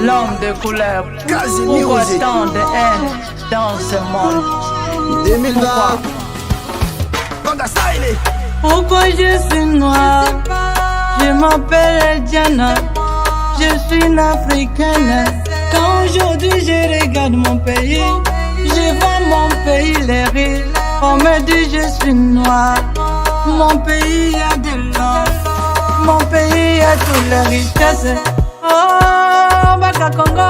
l'homme de couleur. Pourquoi tant de haine dans ce monde? 2020. Pourquoi je suis noire? Je m'appelle Diana, je suis une africaine. Quand aujourd'hui je regarde mon pays, je vois mon pays les rires. On me dit je suis noire. Mon pays a de l'or, mon pays a toutes les richesses. Oh, Baka Congo,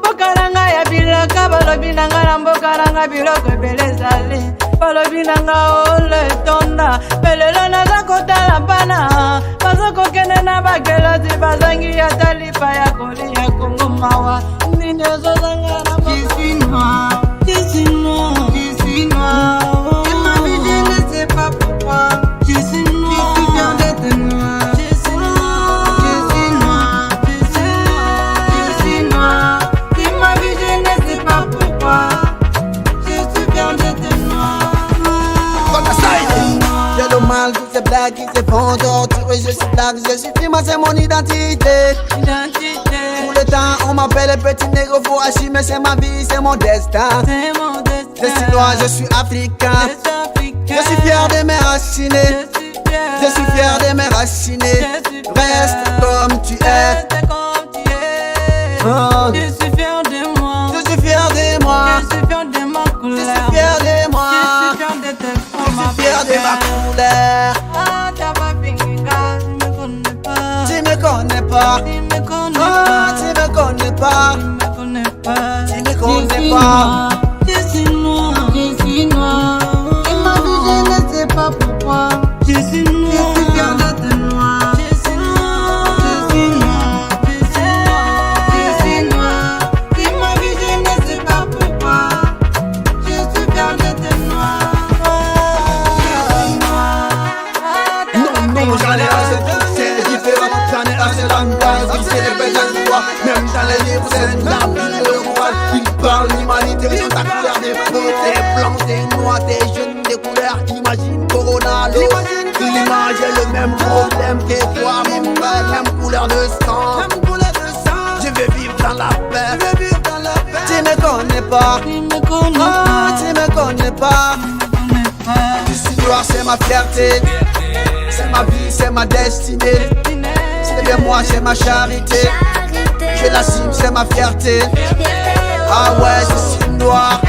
Bokaranga ya bilaka, balobinanga na mbokaranga biloko belezali. Balobinanga ole tonda, belelo naza kotala bana. Bazoko kene na bakelasi bazangi ya talipa ya koli ya Congo mawa. Nini ozozanga na je suis noir, je suis noir, je suis noir. Et ma vie je ne sais pas pourquoi. Je suis noir, je suis fière d'être noir. Je suis noir, je suis noir, je suis noir, je suis noir. Et ma vie je ne sais pas pourquoi. Je suis fière d'être noir. J'ai le mal, qui se blague, qui se font torturer. Je suis blague, je suis fima, c'est mon identité. Tout le temps on m'appelle petit négro, faut assumer, c'est ma vie, c'est mon destin. Je suis noir, je suis africain. Je suis fier de mes racines. Je suis fier de mes racines. Reste comme tu es. Oh. Je suis fier de moi. Je suis fier de moi. Je suis fier de ma couleur. Je suis fier de moi. Je suis fier de tes formes. Je suis fier de ma couleur. Ah, t'as pas pinga, tu me connais pas. Tu me connais pas. Tu me connais Ah, pas. tu me connais pas. Tu me connais pas. Tu me connais pas. Je suis noir, je suis noir. Et ma vie, je ne sais pas pourquoi. Je suis noir, je suis fier d'être noir. Je suis noir, je suis noir, je suis noir, je suis noir. Et ma vie, je ne sais pas pourquoi. Je suis fier d'être noir. Je suis noir. Non, j'en ai assez de c'est différent. J'en ai assez de langage, c'est les belles de toi. Même dans les livres, c'est une larme de roi. Ils parlent l'humanité, ils ont ta couleur des peaux. T'es blanc, t'es noir, t'es jeune, des couleurs. Imagine Corona, l'eau. L'image est le même problème que toi. Même frère, même couleur de sang. Je veux vivre dans la paix. Tu me connais pas. Tu me connais Ah, pas. tu me connais pas. Je suis noir, c'est ma fierté. C'est ma vie, c'est ma destinée. C'est bien moi, c'est ma charité. Je l'assume, c'est ma fierté. Ah ouais, je suis noir.